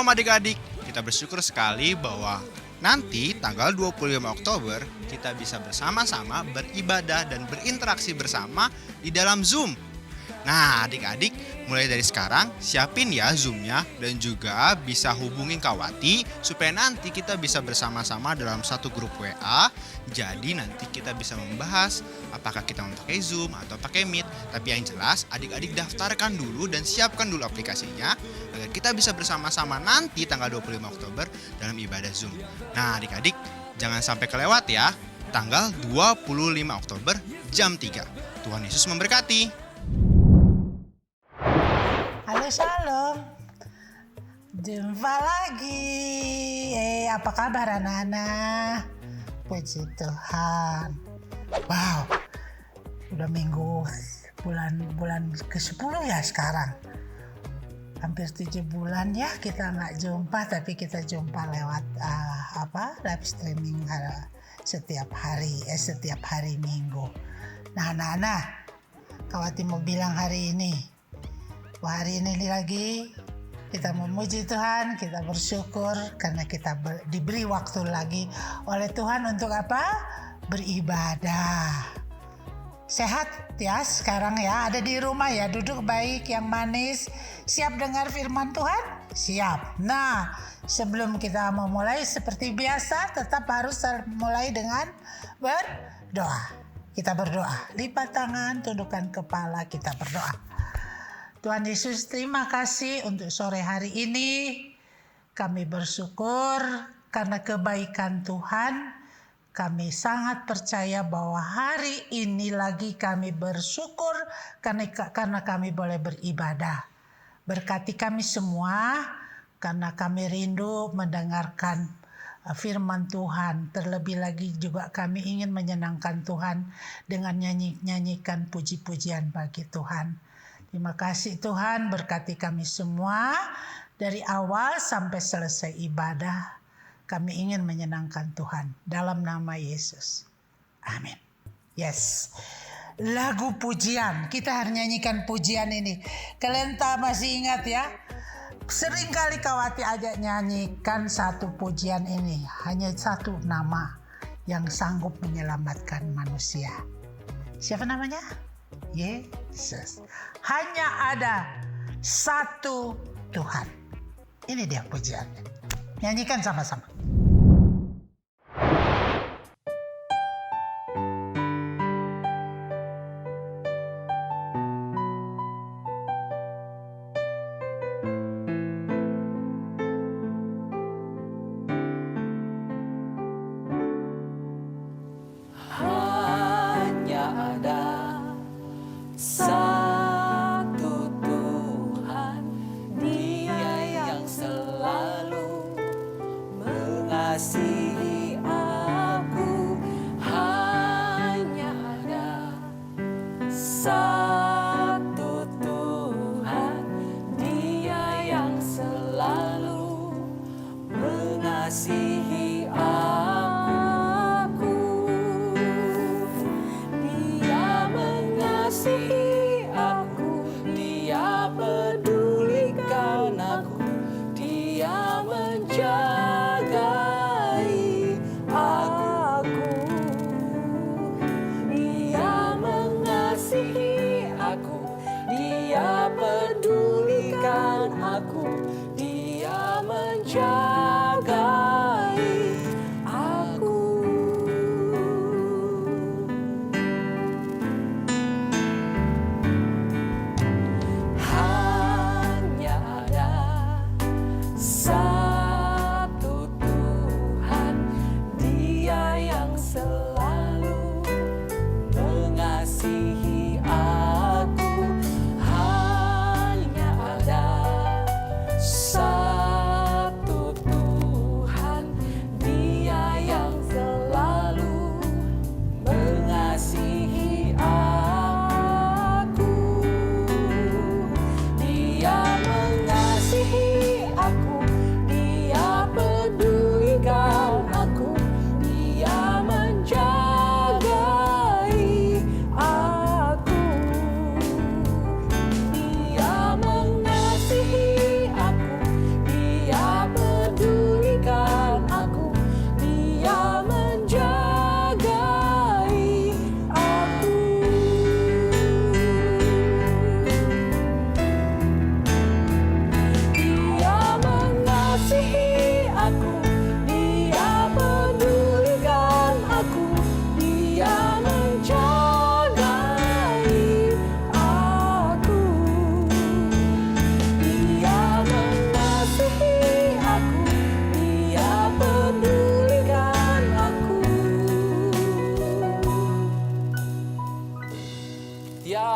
Shalom adik-adik, kita bersyukur sekali bahwa nanti tanggal 25 Oktober kita bisa bersama-sama beribadah dan berinteraksi bersama di dalam Zoom. Nah adik-adik, mulai dari sekarang siapin ya Zoom-nya dan juga bisa hubungin Kak Wati supaya nanti kita bisa bersama-sama dalam satu grup WA. Jadi nanti kita bisa membahas apakah kita memakai Zoom atau pakai Meet. Tapi yang jelas adik-adik daftarkan dulu dan siapkan dulu aplikasinya agar kita bisa bersama-sama nanti tanggal 25 Oktober dalam ibadah Zoom. Nah adik-adik, jangan sampai kelewat ya. Tanggal 25 Oktober jam 3. Tuhan Yesus memberkati. Halo Shalom, jumpa lagi. Apa kabar anak-anak? Puji Tuhan. Wow, udah minggu bulan ke-10 ya sekarang. Hampir 7 bulan ya kita nggak jumpa, tapi kita jumpa lewat live streaming setiap hari Minggu. Nah anak-anak, Kawati mau bilang hari ini lagi kita memuji Tuhan, kita bersyukur karena kita diberi waktu lagi oleh Tuhan untuk apa? Beribadah. Sehat ya sekarang ya, ada di rumah ya, duduk baik yang manis, siap dengar firman Tuhan? Siap. Nah, sebelum kita memulai seperti biasa, tetap harus mulai dengan berdoa. Kita berdoa, lipat tangan, tundukkan kepala, kita berdoa. Tuhan Yesus, terima kasih untuk sore hari ini. Kami bersyukur karena kebaikan Tuhan. Kami sangat percaya bahwa hari ini lagi kami bersyukur karena kami boleh beribadah. Berkati kami semua karena kami rindu mendengarkan firman Tuhan. Terlebih lagi juga kami ingin menyenangkan Tuhan dengan nyanyikan puji-pujian bagi Tuhan. Terima kasih Tuhan, berkati kami semua dari awal sampai selesai ibadah. Kami ingin menyenangkan Tuhan dalam nama Yesus. Amin. Yes. Lagu pujian, kita harus nyanyikan pujian ini. Kalian masih ingat ya? Sering kali Kawati ajak nyanyikan satu pujian ini. Hanya satu nama yang sanggup menyelamatkan manusia. Siapa namanya? Yesus. Hanya ada satu Tuhan. Ini dia pujiannya. Nyanyikan sama-sama. Dia yang selalu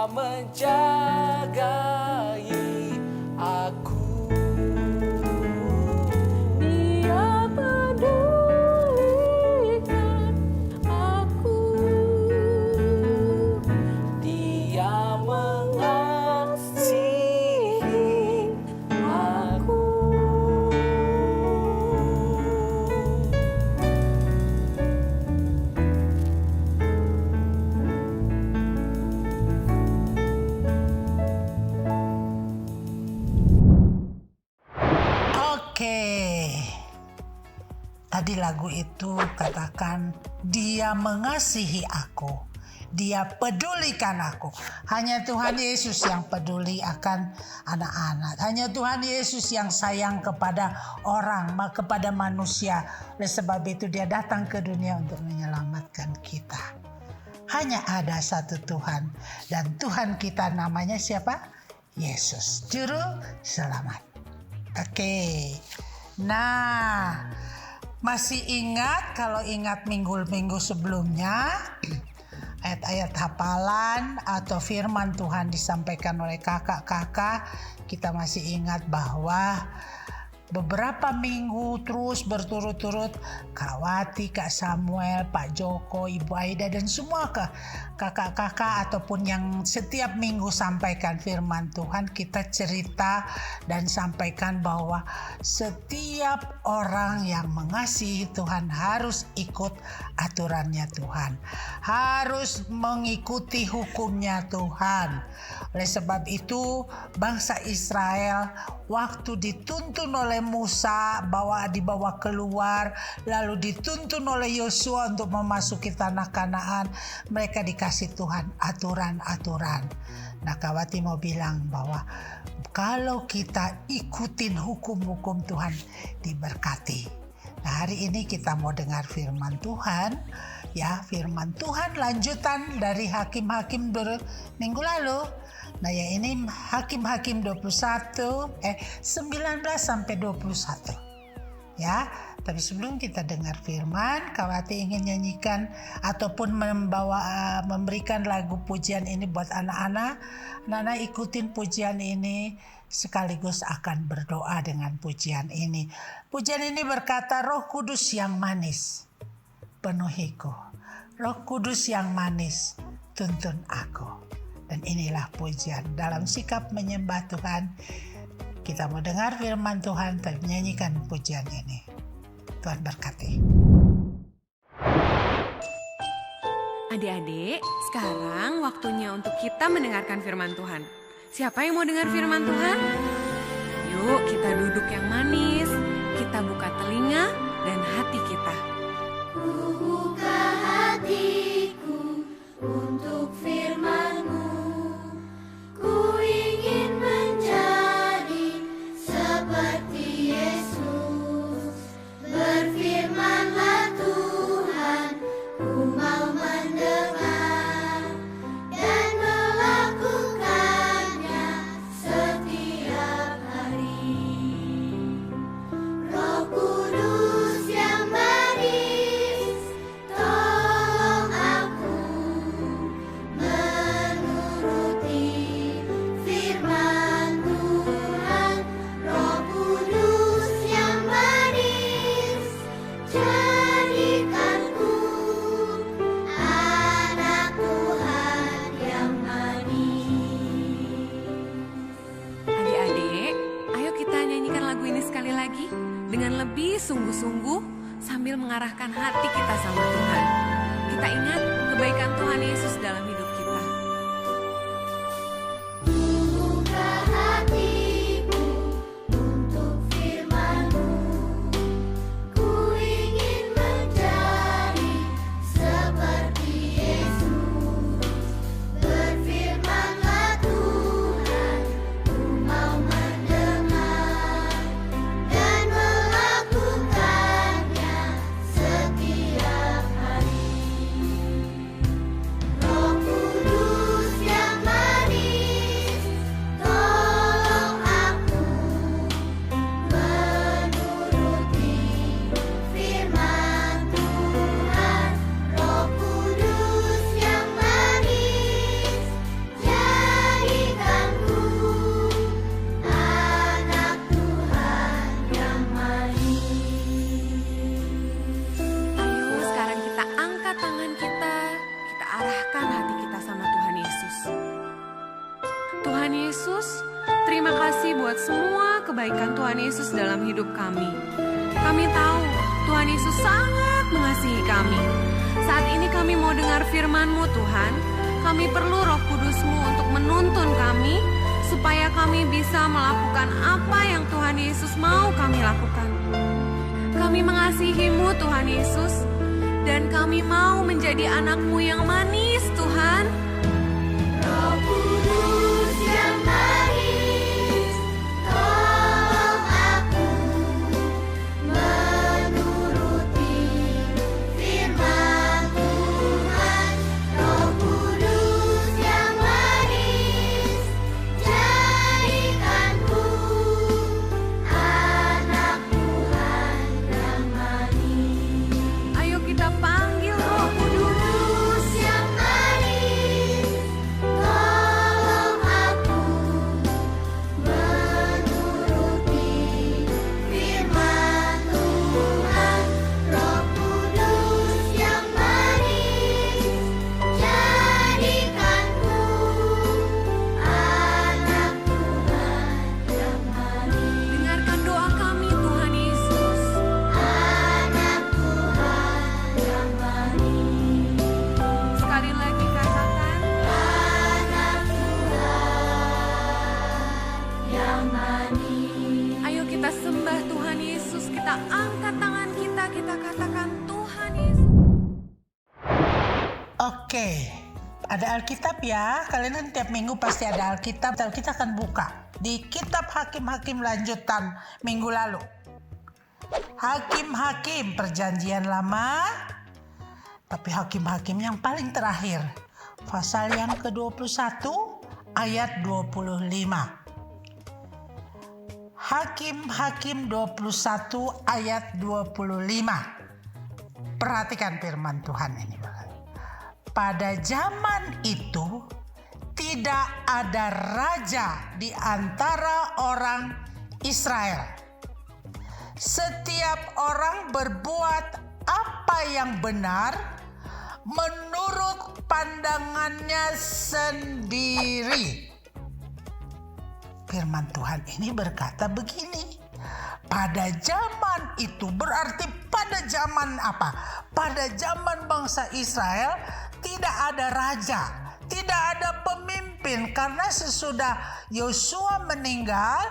menjagai aku. Dia pedulikan aku. Dia mengasihi aku. Oke. Tadi lagu itu katakan dia mengasihi aku. Dia pedulikan aku. Hanya Tuhan Yesus yang peduli akan anak-anak. Hanya Tuhan Yesus yang sayang kepada orang, kepada manusia. Oleh sebab itu dia datang ke dunia untuk menyelamatkan kita. Hanya ada satu Tuhan. Dan Tuhan kita namanya siapa? Yesus, Juru Selamat. Oke. Nah, masih ingat, kalau ingat minggu-minggu sebelumnya, ayat-ayat hafalan atau firman Tuhan disampaikan oleh kakak-kakak, kita masih ingat bahwa beberapa minggu terus berturut-turut Kak Wati, Kak Samuel, Pak Joko, Ibu Aida dan semua kakak-kakak ataupun yang setiap minggu sampaikan firman Tuhan, kita cerita dan sampaikan bahwa setiap orang yang mengasihi Tuhan harus ikut aturannya Tuhan, harus mengikuti hukumnya Tuhan. Oleh sebab itu bangsa Israel waktu dituntun oleh Musa dibawa keluar, lalu dituntun oleh Yosua untuk memasuki tanah Kanaan, mereka dikasih Tuhan aturan-aturan. Nah, Kak Wati mau bilang bahwa kalau kita ikutin hukum-hukum Tuhan diberkati. Nah, hari ini kita mau dengar firman Tuhan, ya, firman Tuhan lanjutan dari Hakim-Hakim minggu lalu. Nah, ya ini Hakim-Hakim 19 sampai 21. Ya, tapi sebelum kita dengar firman, Kak Wati ingin nyanyikan ataupun memberikan lagu pujian ini buat anak-anak. Anak-anak ikutin pujian ini sekaligus akan berdoa dengan pujian ini. Pujian ini berkata, Roh Kudus yang manis, penuhiku. Roh Kudus yang manis, tuntun aku. Dan inilah pujian dalam sikap menyembah Tuhan. Kita mau dengar firman Tuhan, tapi menyanyikan pujian ini. Tuhan berkati. Adik-adik, sekarang waktunya untuk kita mendengarkan firman Tuhan. Siapa yang mau dengar firman Tuhan? Yuk kita duduk yang manis, kita buka telinga dan hati kita. Buka hatiku untuk firman-Mu. Ku ingin menjadi seperti Yesus. Berfirmanlah Tuhan, ku mau mendengar dan melakukannya setiap hari. Roh Kudus yang manis, tolong aku menuruti firman Tuhan. Roh Kudus yang manis, jadikanku anak Tuhan yang manis. Adik-adik, ayo kita nyanyikan lagu ini sekali lagi dengan lebih sungguh-sungguh sambil mengarahkan hati kita sama Tuhan. Kita ingat kebaikan Tuhan Yesus dalam hidup kita. Buka hatiku untuk firman-Mu. Ku ingin menjadi seperti Yesus. Berfirmanlah Tuhan, ku mau mendengar dan melakukannya setiap kebaikan Tuhan Yesus dalam hidup kami. Kami tahu Tuhan Yesus sangat mengasihi kami. Saat ini kami mau dengar firman-Mu Tuhan. Kami perlu Roh Kudus-Mu untuk menuntun kami, supaya kami bisa melakukan apa yang Tuhan Yesus mau kami lakukan. Kami mengasihi-Mu Tuhan Yesus, dan kami mau menjadi anak-Mu yang manis Tuhan. Roh Kudus yang manis, tolong aku menuruti firman Tuhan. Roh Kudus yang manis, jadikanku anak Tuhan yang manis. Ayo kita panggil Roh Kudus. Kudus yang manis, tolong aku menuruti firman Tuhan. Roh Kudus yang manis, jadikanku anak Tuhan yang manis. Dengarkan doa kami Tuhan Yesus. Anak Tuhan yang manis. Sekali lagi katakan, Anak Tuhan yang manis. ayo kita sembah Tuhan Yesus. Kita angkat tangan kita katakan Tuhan Yesus. Oke, ada Alkitab ya. Kalian kan tiap minggu pasti ada Alkitab. Kita akan buka di kitab Hakim-Hakim lanjutan minggu lalu. Hakim-Hakim perjanjian lama, tapi Hakim-Hakim yang paling terakhir. Pasal yang ke-21 ayat 25. Hakim-Hakim 21 ayat 25. Perhatikan firman Tuhan ini. Pada zaman itu tidak ada raja di antara orang Israel. Setiap orang berbuat apa yang benar menurut pandangannya sendiri. Firman Tuhan ini berkata begini. Pada zaman itu berarti pada zaman apa? Pada zaman bangsa Israel tidak ada raja, tidak ada pemimpin, karena sesudah Yosua meninggal,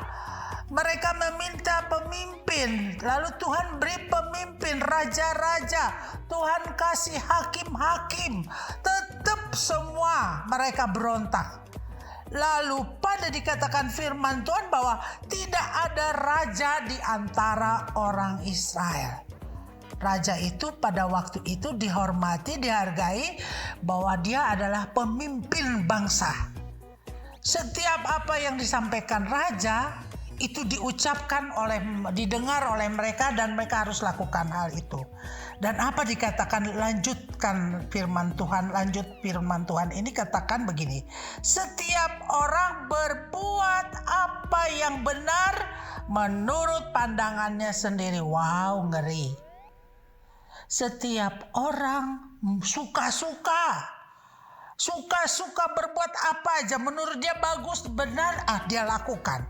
mereka meminta pemimpin. Lalu Tuhan beri pemimpin, raja-raja. Tuhan kasih hakim-hakim. Tetap semua mereka berontak. Lalu pada dikatakan firman Tuhan bahwa tidak ada raja di antara orang Israel. Raja itu pada waktu itu dihormati, dihargai bahwa dia adalah pemimpin bangsa. Setiap apa yang disampaikan raja itu didengar oleh mereka dan mereka harus lakukan hal itu. Dan apa dikatakan, lanjut firman Tuhan ini katakan begini. Setiap orang berbuat apa yang benar menurut pandangannya sendiri. Wow, ngeri. Setiap orang suka-suka berbuat apa aja menurut dia bagus, benar, dia lakukan.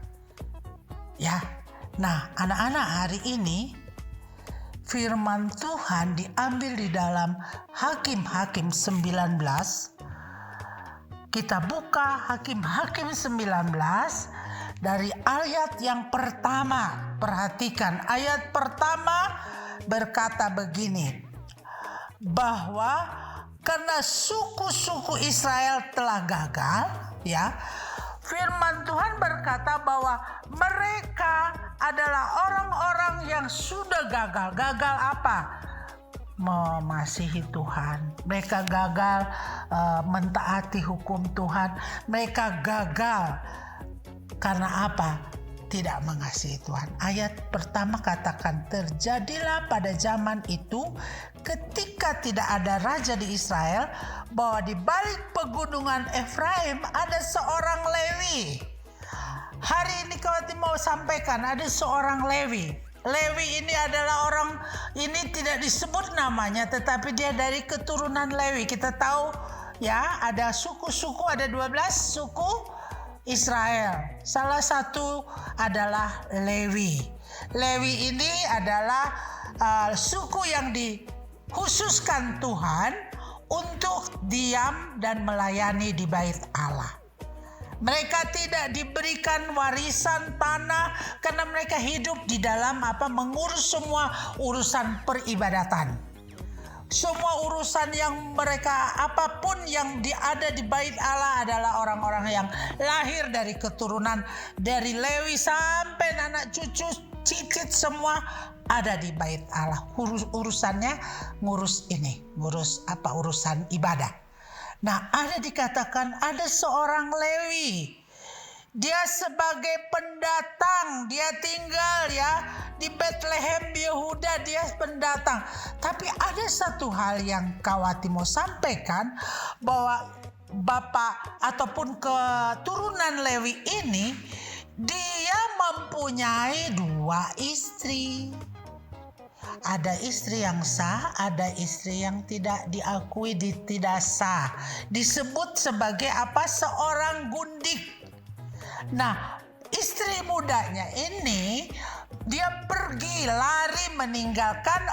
Ya. Nah, anak-anak, hari ini firman Tuhan diambil di dalam Hakim-Hakim 19. Kita buka Hakim-Hakim 19 dari ayat yang pertama. Perhatikan, ayat pertama berkata begini, bahwa karena suku-suku Israel telah gagal, ya, firman Tuhan berkata bahwa mereka adalah orang-orang yang sudah gagal. Gagal apa? Mengasihi Tuhan. Mereka gagal mentaati hukum Tuhan. Mereka gagal karena apa? Tidak mengasihi Tuhan. Ayat pertama katakan, terjadilah pada zaman itu ketika tidak ada raja di Israel, bahwa di balik pegunungan Efraim ada seorang Lewi. Hari ini kau mau sampaikan ada seorang Lewi. Lewi ini adalah orang, ini tidak disebut namanya, tetapi dia dari keturunan Lewi. Kita tahu ya, ada suku-suku, ada 12 suku Israel. Salah satu adalah Lewi. Lewi ini adalah suku yang dikhususkan Tuhan untuk diam dan melayani di bait Allah. Mereka tidak diberikan warisan tanah karena mereka hidup di dalam mengurus semua urusan peribadatan. Semua urusan yang mereka, apapun yang ada di bait Allah adalah orang-orang yang lahir dari keturunan dari Lewi sampai anak cucu cicit semua ada di bait Allah. Urusannya ngurus urusan ibadah. Nah, ada dikatakan ada seorang Lewi. Dia sebagai pendatang, dia tinggal di Bethlehem Yehuda, dia pendatang. Tapi ada satu hal yang Kawati mau sampaikan, bahwa bapak ataupun keturunan Lewi ini dia mempunyai 2 istri. Ada istri yang sah, ada istri yang tidak diakui, tidak sah. Disebut sebagai seorang gundik. Nah, istri mudanya ini dia pergi lari meninggalkan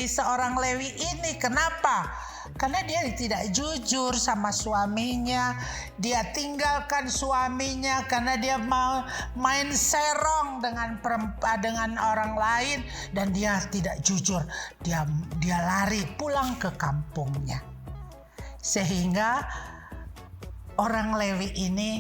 seorang Lewi ini. Kenapa? Karena dia tidak jujur sama suaminya. Dia tinggalkan suaminya karena dia mau main serong dengan orang lain, dan dia tidak jujur. Dia lari pulang ke kampungnya. Sehingga orang Lewi ini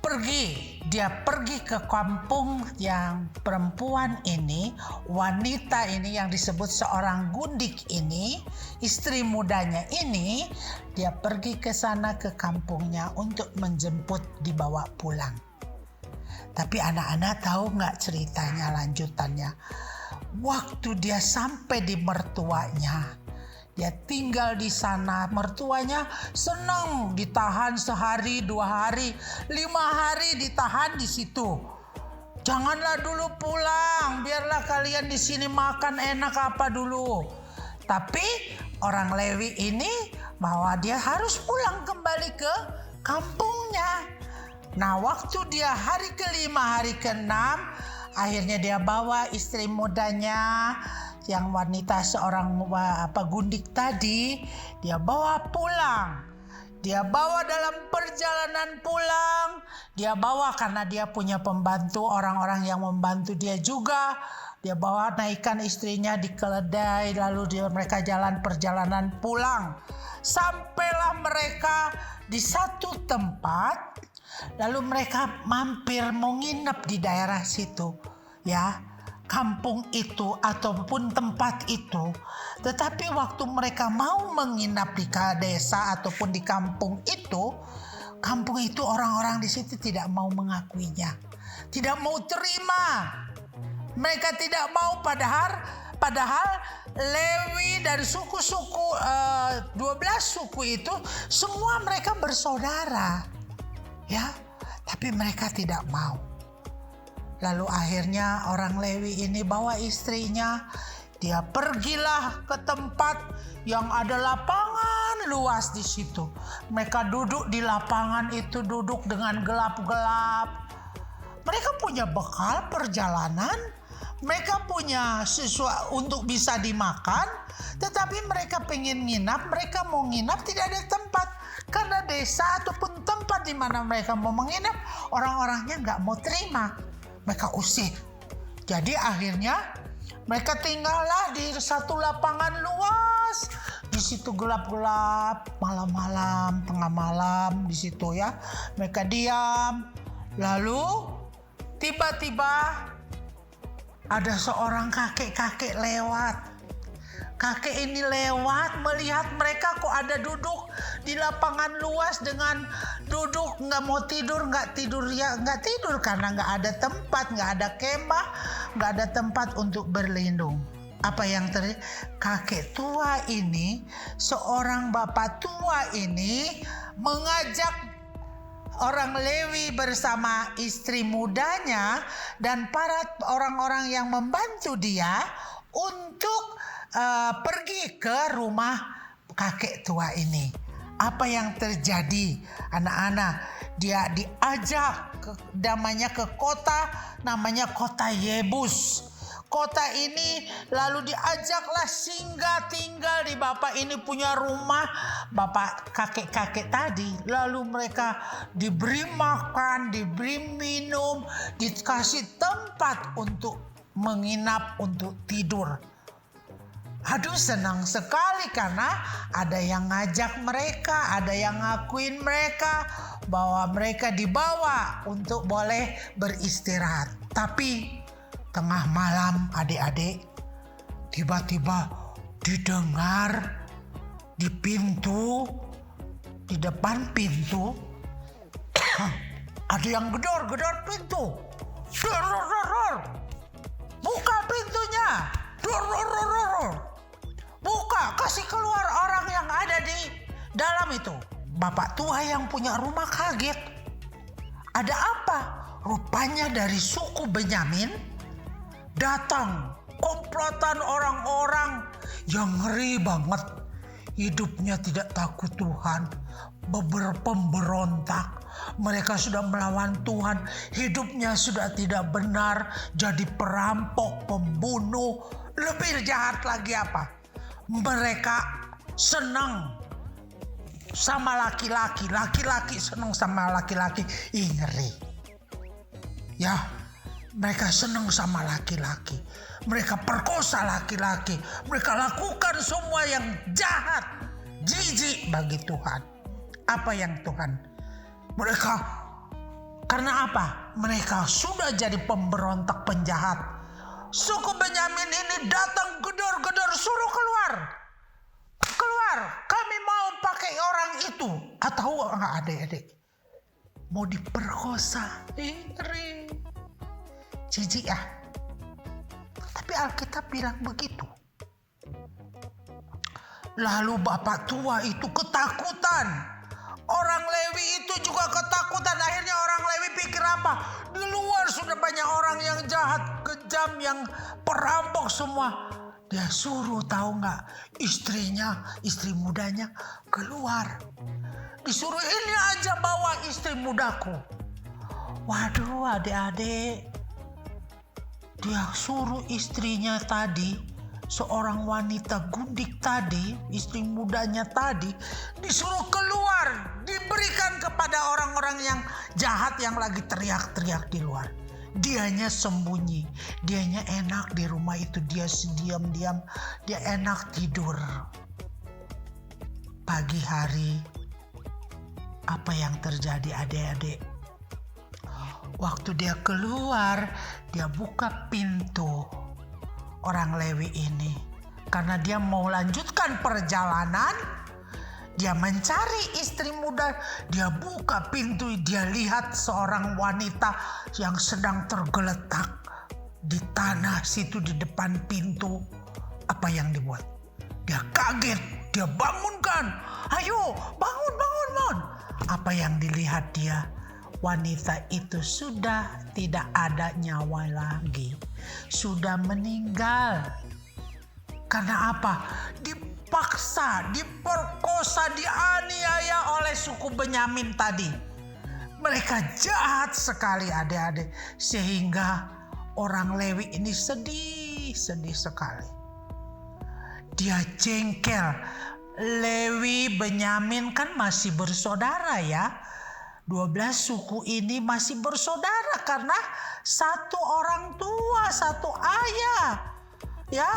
pergi ke kampung yang perempuan ini, wanita ini yang disebut seorang gundik ini, istri mudanya ini, dia pergi ke sana ke kampungnya untuk menjemput, dibawa pulang. Tapi anak-anak tahu nggak ceritanya lanjutannya? Waktu dia sampai di mertuanya, dia tinggal di sana, mertuanya senang ditahan sehari, 2 hari, 5 hari ditahan di situ. Janganlah dulu pulang, biarlah kalian di sini makan enak dulu. Tapi orang Lewi ini bahwa dia harus pulang kembali ke kampungnya. Nah, waktu dia hari ke-5, hari ke-6, akhirnya dia bawa istri mudanya, yang wanita seorang gundik tadi, dia bawa pulang. Dia bawa dalam perjalanan pulang. Dia bawa karena dia punya pembantu, orang-orang yang membantu dia juga. Dia bawa naikkan istrinya di keledai, lalu mereka jalan perjalanan pulang. Sampailah mereka di satu tempat, lalu mereka mampir mau nginep di daerah situ, kampung itu ataupun tempat itu. Tetapi waktu mereka mau menginap di desa ataupun di kampung itu orang-orang di situ tidak mau mengakuinya, tidak mau terima. Mereka tidak mau, padahal Lewi dan suku-suku 12 suku itu semua mereka bersaudara, tapi mereka tidak mau. Lalu akhirnya orang Lewi ini bawa istrinya, dia pergilah ke tempat yang ada lapangan luas di situ. Mereka duduk di lapangan itu, duduk dengan gelap-gelap. Mereka punya bekal perjalanan, mereka punya sesuatu untuk bisa dimakan, tetapi mereka pengen nginap, mereka mau nginap tidak ada tempat. Karena desa ataupun tempat di mana mereka mau menginap, orang-orangnya nggak mau terima. Mereka usir. Jadi akhirnya mereka tinggallah di satu lapangan luas. Di situ gelap-gelap, malam-malam, tengah malam di situ Mereka diam. Lalu tiba-tiba ada seorang kakek-kakek lewat. Kakek ini lewat melihat mereka kok ada duduk di lapangan luas dengan duduk nggak tidur karena nggak ada tempat, nggak ada kemah, nggak ada tempat untuk berlindung. Apa yang terjadi? Kakek tua ini, seorang bapak tua ini mengajak orang Lewi bersama istri mudanya dan para orang-orang yang membantu dia untuk pergi ke rumah kakek tua ini. Apa yang terjadi, anak-anak? dia diajak ke kota namanya kota Yebus. Kota ini lalu diajaklah singgah tinggal di bapak ini punya rumah, bapak kakek-kakek tadi. Lalu mereka diberi makan, diberi minum, dikasih tempat untuk menginap, untuk tidur. Aduh, senang sekali karena ada yang ngajak mereka, ada yang ngakuin mereka bahwa mereka dibawa untuk boleh beristirahat. Tapi tengah malam adik-adik, tiba-tiba didengar di depan pintu ada yang gedor pintu. Dor. Buka pintunya. Dor. Buka, kasih keluar orang yang ada di dalam itu. Bapak tua yang punya rumah kaget. Ada apa? Rupanya dari suku Benyamin datang komplotan orang-orang yang ngeri banget. Hidupnya tidak takut Tuhan, pemberontak. Mereka sudah melawan Tuhan, hidupnya sudah tidak benar, jadi perampok, pembunuh. Lebih jahat lagi apa? Mereka senang sama laki-laki, laki-laki senang sama laki-laki. Ngeri. Ya, mereka senang sama laki-laki. Mereka perkosa laki-laki. Mereka lakukan semua yang jahat, jijik bagi Tuhan. Apa yang Tuhan? Mereka, karena apa? Mereka sudah jadi pemberontak, penjahat. Suku Benyamin ini datang gedor-gedor, suruh keluar. Keluar, kami mau pakai orang itu. Atau adik-adik mau diperkosa. Ngeri. Jijik ya. Tapi Alkitab bilang begitu. Lalu bapak tua itu ketakutan. Orang Lewi itu juga ketakutan. Akhirnya orang Lewi pikir apa? Di luar sudah banyak orang yang jahat, kejam, yang perampok semua. Dia suruh, tahu nggak, istri mudanya keluar. Disuruh, ini aja bawa istri mudaku. Waduh adik-adik. Dia suruh istrinya tadi, seorang wanita gundik tadi, istri mudanya tadi, disuruh keluar, diberikan kepada orang-orang yang jahat yang lagi teriak-teriak di luar. Dianya sembunyi, dianya enak di rumah itu, dia diam-diam, dia enak tidur. Pagi hari, apa yang terjadi adik-adik? Waktu dia keluar, dia buka pintu orang Lewi ini. Karena dia mau lanjutkan perjalanan, dia mencari istri muda. Dia buka pintu, dia lihat seorang wanita yang sedang tergeletak di tanah situ di depan pintu. Apa yang dibuat? Dia kaget, dia bangunkan. Ayo, bangun. Apa yang dilihat dia? Wanita itu sudah tidak ada nyawa lagi. Sudah meninggal. Karena apa? Dipaksa, diperkosa, dianiaya oleh suku Benyamin tadi. Mereka jahat sekali adik-adik. Sehingga orang Lewi ini sedih sekali. Dia jengkel. Lewi, Benyamin kan masih bersaudara ya. 12 suku ini masih bersaudara karena satu orang tua, satu ayah. Ya,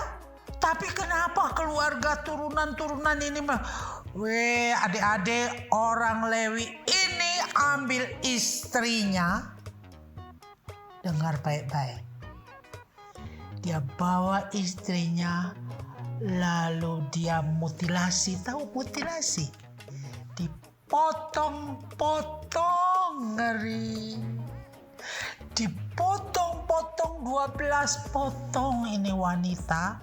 tapi kenapa keluarga turunan ini? Adik-adik, orang Lewi ini ambil istrinya. Dengar baik-baik. Dia bawa istrinya, lalu dia mutilasi. Tahu mutilasi? Dipotong-potong, ngeri. Dipotong-potong 12 potong ini wanita.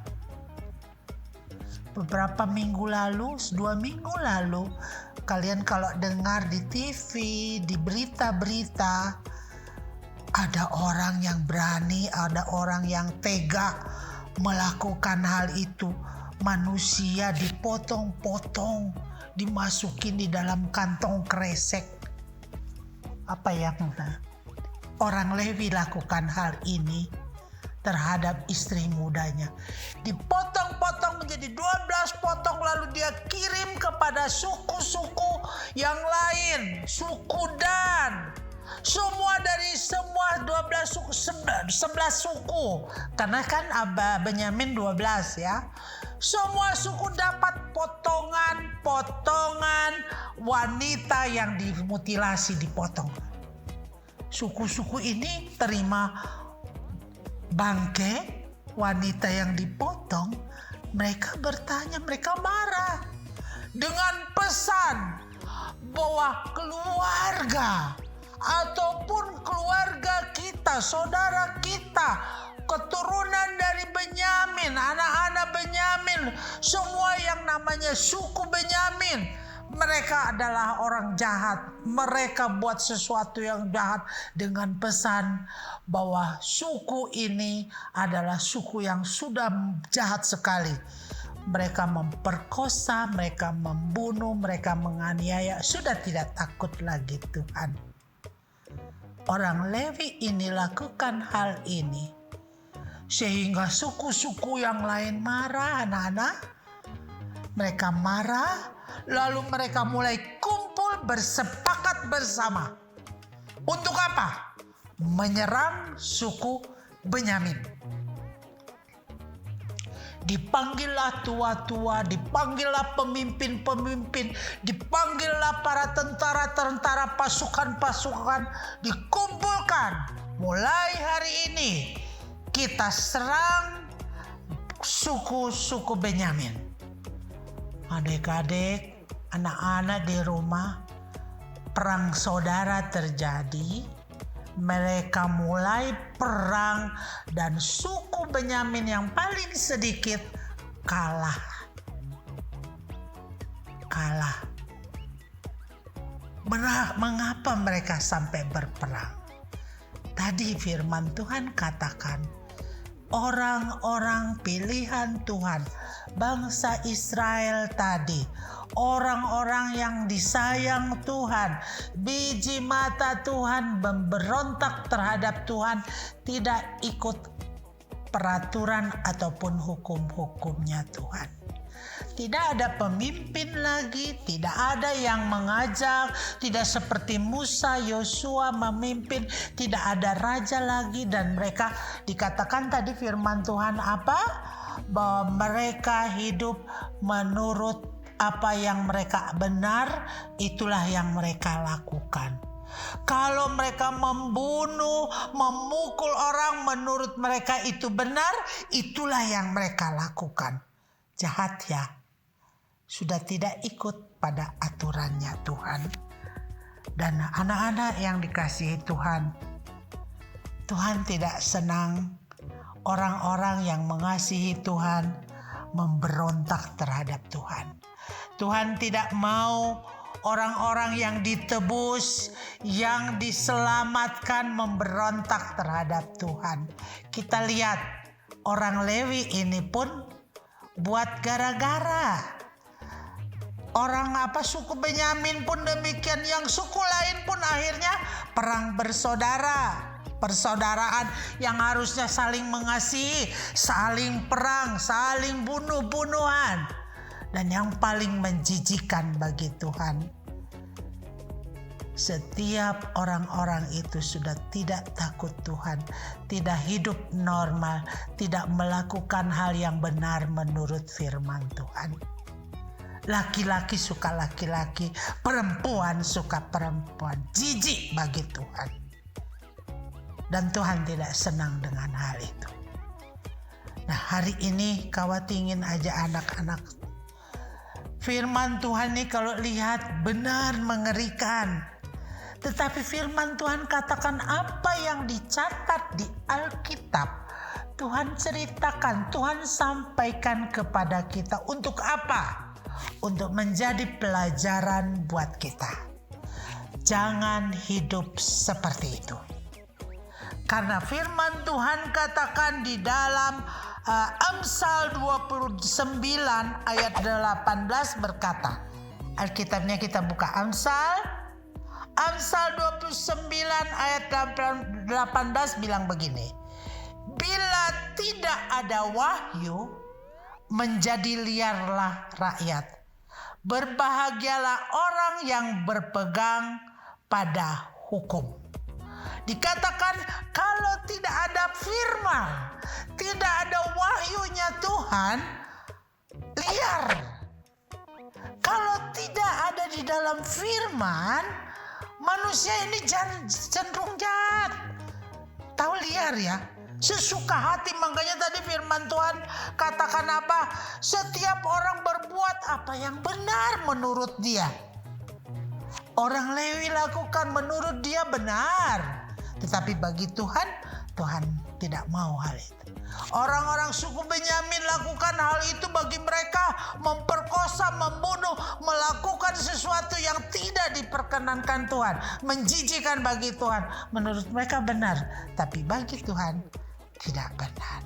Beberapa minggu lalu, 2 minggu lalu, kalian kalau dengar di TV, di berita-berita, ada orang yang berani, ada orang yang tega melakukan hal itu. Manusia dipotong-potong, dimasukin di dalam kantong kresek. apa yang orang Lewi lakukan hal ini terhadap istri mudanya. Dipotong-potong menjadi 12 potong lalu dia kirim kepada suku-suku yang lain, suku Dan. Semua dari semua 12 suku, 11 suku. Karena kan Benyamin 12 ya. Semua suku dapat potongan-potongan wanita yang dimutilasi, dipotong. Suku-suku ini terima bangkai wanita yang dipotong. Mereka bertanya, mereka marah dengan pesan bahwa keluarga ataupun keluarga kita, saudara kita, keturunan dari Benyamin, anak-anak Benyamin, semua yang namanya suku Benyamin, mereka adalah orang jahat. Mereka buat sesuatu yang jahat dengan pesan bahwa suku ini adalah suku yang sudah jahat sekali. Mereka memperkosa, mereka membunuh, mereka menganiaya, sudah tidak takut lagi Tuhan. Orang Lewi ini lakukan hal ini sehingga suku-suku yang lain marah, anak-anak. Mereka marah, lalu mereka mulai kumpul bersepakat bersama. Untuk apa? Menyerang suku Benyamin. Dipanggillah tua-tua, dipanggillah pemimpin-pemimpin, dipanggillah para tentara-tentara, pasukan-pasukan, dikumpulkan. Mulai hari ini kita serang suku-suku Benyamin. Adik-adik, anak-anak di rumah, perang saudara terjadi. Mereka mulai perang dan suku Benyamin yang paling sedikit kalah. Mengapa mereka sampai berperang? Tadi firman Tuhan katakan, orang-orang pilihan Tuhan, bangsa Israel tadi, orang-orang yang disayang Tuhan, biji mata Tuhan, memberontak terhadap Tuhan, tidak ikut peraturan ataupun hukum-hukumnya Tuhan. Tidak ada pemimpin lagi, tidak ada yang mengajak, tidak seperti Musa, Yosua memimpin, tidak ada raja lagi, dan mereka dikatakan tadi firman Tuhan apa? Bahwa mereka hidup menurut apa yang mereka benar, itulah yang mereka lakukan. Kalau mereka membunuh, memukul orang menurut mereka itu benar, itulah yang mereka lakukan. Jahat ya. Sudah tidak ikut pada aturannya Tuhan. Dan anak-anak yang dikasihi Tuhan, Tuhan tidak senang orang-orang yang mengasihi Tuhan memberontak terhadap Tuhan. Tuhan tidak mau orang-orang yang ditebus, yang diselamatkan memberontak terhadap Tuhan. Kita lihat orang Lewi ini pun buat gara-gara. Orang suku Benyamin pun demikian, yang suku lain pun akhirnya perang bersaudara. Persaudaraan yang harusnya saling mengasihi, saling perang, saling bunuh-bunuhan. Dan yang paling menjijikan bagi Tuhan, setiap orang-orang itu sudah tidak takut Tuhan, tidak hidup normal, tidak melakukan hal yang benar menurut firman Tuhan. Laki-laki suka laki-laki, perempuan suka perempuan, jijik bagi Tuhan. Dan Tuhan tidak senang dengan hal itu. Nah, hari ini Kawat ingin aja anak-anak, firman Tuhan ini kalau lihat benar mengerikan. Tetapi firman Tuhan katakan apa yang dicatat di Alkitab, Tuhan ceritakan, Tuhan sampaikan kepada kita. Untuk apa? Untuk menjadi pelajaran buat kita. Jangan hidup seperti itu. Karena firman Tuhan katakan di dalam Amsal 29 ayat 18 berkata, Alkitabnya kita buka Amsal Amsal 29 ayat 18 bilang begini. Bila tidak ada wahyu, menjadi liarlah rakyat. Berbahagialah orang yang berpegang pada hukum. Dikatakan kalau tidak ada firman, tidak ada wahyunya Tuhan, liar. Kalau tidak ada di dalam firman, manusia ini cenderung jahat. Tahu liar ya? Sesuka hati, makanya tadi firman Tuhan katakan apa? Setiap orang berbuat apa yang benar menurut dia. Orang Lewi lakukan menurut dia benar. Tetapi bagi Tuhan, Tuhan tidak mau hal itu. Orang-orang suku Benyamin lakukan hal itu bagi mereka, memperkosa, membunuh, melakukan sesuatu yang tidak diperkenankan Tuhan, menjijikan bagi Tuhan. Menurut mereka benar, tapi bagi Tuhan tidak benar.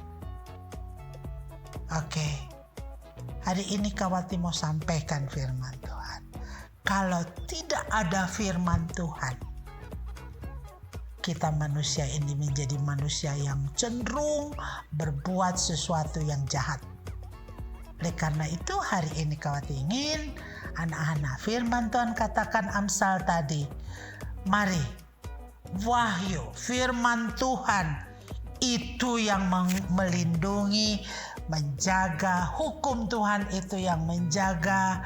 Oke, hari ini Kawati mau sampaikan firman Tuhan. Kalau tidak ada firman Tuhan, kita manusia ini menjadi manusia yang cenderung berbuat sesuatu yang jahat. Oleh karena itu hari ini Kawati ingin anak-anak firman Tuhan katakan Amsal tadi. Mari, wahyu firman Tuhan itu yang melindungi, menjaga hukum Tuhan itu yang menjaga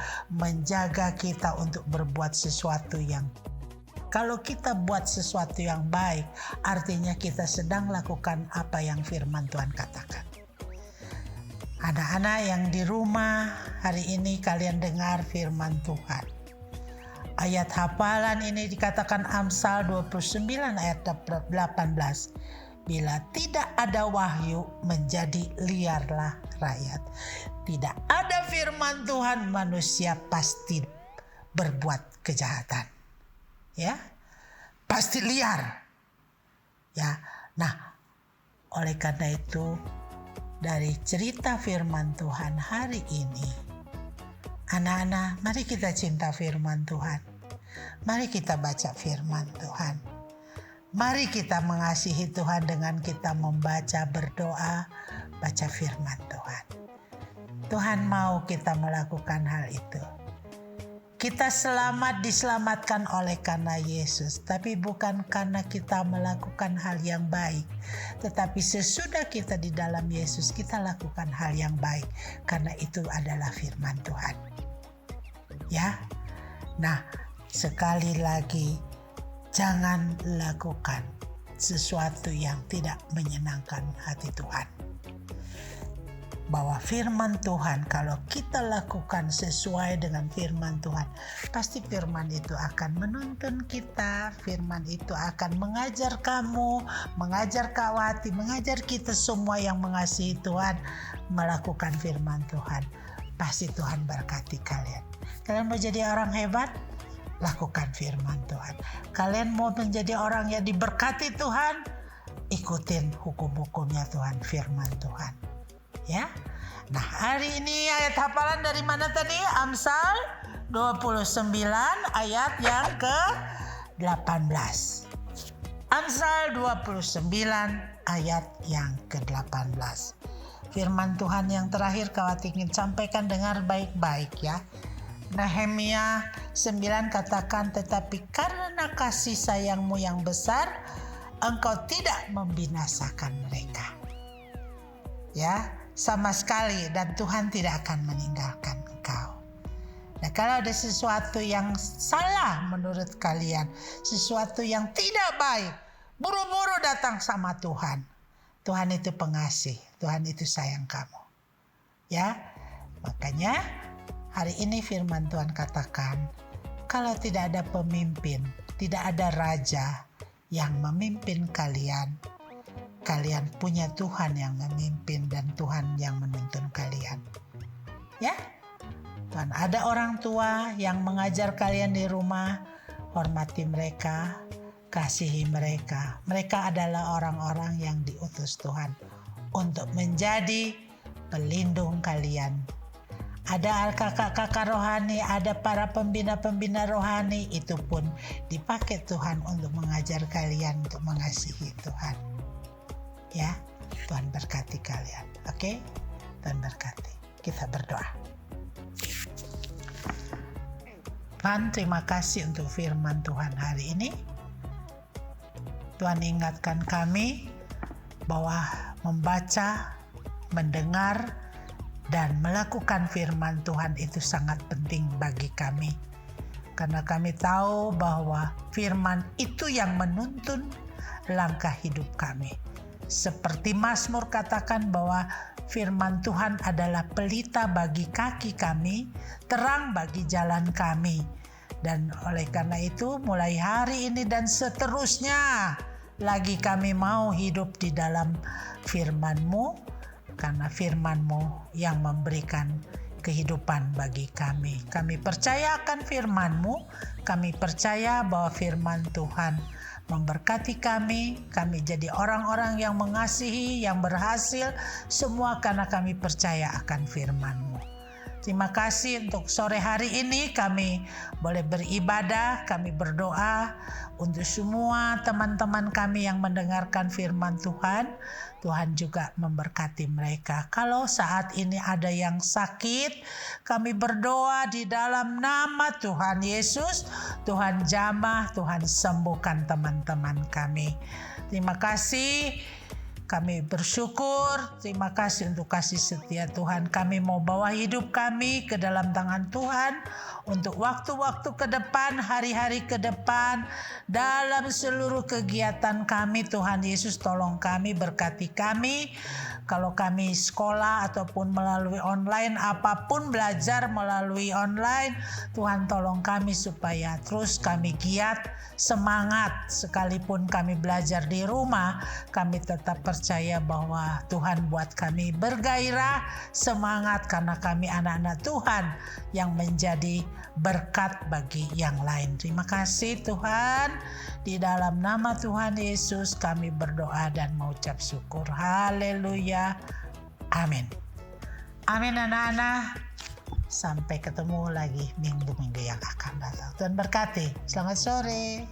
kita untuk berbuat sesuatu yang kalau kita buat sesuatu yang baik, artinya kita sedang lakukan apa yang firman Tuhan katakan. Anak-anak yang di rumah, hari ini kalian dengar firman Tuhan. Ayat hafalan ini dikatakan Amsal 29 ayat 18. Bila tidak ada wahyu, menjadi liarlah rakyat. Tidak ada firman Tuhan, manusia pasti berbuat kejahatan. Ya, pasti liar. Ya, nah, oleh karena itu dari cerita firman Tuhan hari ini, anak-anak, mari kita cinta firman Tuhan. Mari kita baca firman Tuhan. Mari kita mengasihi Tuhan dengan kita membaca, berdoa, baca firman Tuhan. Tuhan mau kita melakukan hal itu. Kita diselamatkan oleh karena Yesus, tapi bukan karena kita melakukan hal yang baik. Tetapi sesudah kita di dalam Yesus, kita lakukan hal yang baik, karena itu adalah firman Tuhan. Ya, nah sekali lagi, jangan lakukan sesuatu yang tidak menyenangkan hati Tuhan. Bahwa firman Tuhan, kalau kita lakukan sesuai dengan firman Tuhan, pasti firman itu akan menuntun kita, firman itu akan mengajar kamu, mengajar Kawati, mengajar kita semua yang mengasihi Tuhan, melakukan firman Tuhan. Pasti Tuhan berkati kalian. Kalian mau jadi orang hebat? Lakukan firman Tuhan. Kalian mau menjadi orang yang diberkati Tuhan? Ikutin hukum-hukumnya Tuhan, firman Tuhan. Ya. Nah, hari ini ayat hafalan dari mana tadi? Amsal 29 ayat yang ke-18. Amsal 29 ayat yang ke-18. Firman Tuhan yang terakhir Kawati ingin sampaikan, dengar baik-baik ya. Nehemia 9 katakan, tetapi karena kasih sayangmu yang besar, engkau tidak membinasakan mereka. Ya, sama sekali, dan Tuhan tidak akan meninggalkan engkau. Nah, kalau ada sesuatu yang salah menurut kalian, sesuatu yang tidak baik, buru-buru datang sama Tuhan. Tuhan itu pengasih, Tuhan itu sayang kamu. Ya, makanya hari ini firman Tuhan katakan, kalau tidak ada pemimpin, tidak ada raja yang memimpin kalian, kalian punya Tuhan yang memimpin dan Tuhan yang menuntun kalian. Ya, Tuhan ada orang tua yang mengajar kalian di rumah, hormati mereka, kasihi mereka. Mereka adalah orang-orang yang diutus Tuhan untuk menjadi pelindung kalian. ada kakak-kakak rohani, ada para pembina-pembina rohani, itu pun dipakai Tuhan untuk mengajar kalian untuk mengasihi Tuhan. Ya, Tuhan berkati kalian. Oke? Tuhan berkati. Kita berdoa. Tuhan, terima kasih untuk firman Tuhan hari ini. Tuhan ingatkan kami bahwa membaca, mendengar, dan melakukan firman Tuhan itu sangat penting bagi kami. Karena kami tahu bahwa firman itu yang menuntun langkah hidup kami. Seperti Mazmur katakan bahwa firman Tuhan adalah pelita bagi kaki kami, terang bagi jalan kami. Dan oleh karena itu mulai hari ini dan seterusnya lagi kami mau hidup di dalam firman-Mu, karena firman-Mu yang memberikan kehidupan bagi kami. Kami percaya akan firman-Mu, kami percaya bahwa firman Tuhan memberkati kami jadi orang-orang yang mengasihi, yang berhasil, semua karena kami percaya akan firman-Mu. Terima kasih untuk sore hari ini kami boleh beribadah, kami berdoa untuk semua teman-teman kami yang mendengarkan firman Tuhan. Tuhan juga memberkati mereka. Kalau saat ini ada yang sakit, kami berdoa di dalam nama Tuhan Yesus. Tuhan jamah, Tuhan sembuhkan teman-teman kami. Terima kasih. Kami bersyukur, terima kasih untuk kasih setia Tuhan. Kami mau bawa hidup kami ke dalam tangan Tuhan untuk waktu-waktu ke depan, hari-hari ke depan, dalam seluruh kegiatan kami. Tuhan Yesus tolong kami, berkati kami. Kalau kami sekolah ataupun melalui online, apapun belajar melalui online, Tuhan tolong kami supaya terus kami giat, semangat. Sekalipun kami belajar di rumah, kami tetap percaya bahwa Tuhan buat kami bergairah, semangat karena kami anak-anak Tuhan yang menjadi berkat bagi yang lain. Terima kasih Tuhan. Di dalam nama Tuhan Yesus kami berdoa dan mengucap syukur. Haleluya. Amin. Amin anak-anak. Sampai ketemu lagi minggu-minggu yang akan datang. Tuhan berkati. Selamat sore.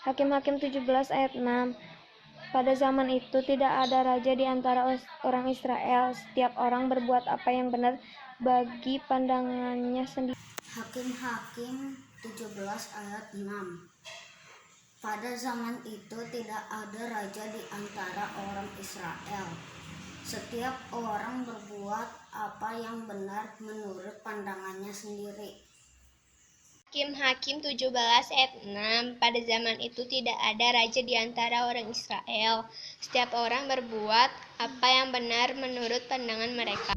Hakim-Hakim 17 ayat 6. Pada zaman itu tidak ada raja di antara orang Israel. Setiap orang berbuat apa yang benar bagi pandangannya sendiri. Hakim-Hakim 17 ayat 6. Pada zaman itu tidak ada raja di antara orang Israel. Setiap orang berbuat apa yang benar menurut pandangannya sendiri. Hakim-Hakim 17 ayat 6. Pada zaman itu tidak ada raja di antara orang Israel. Setiap orang berbuat apa yang benar menurut pandangan mereka.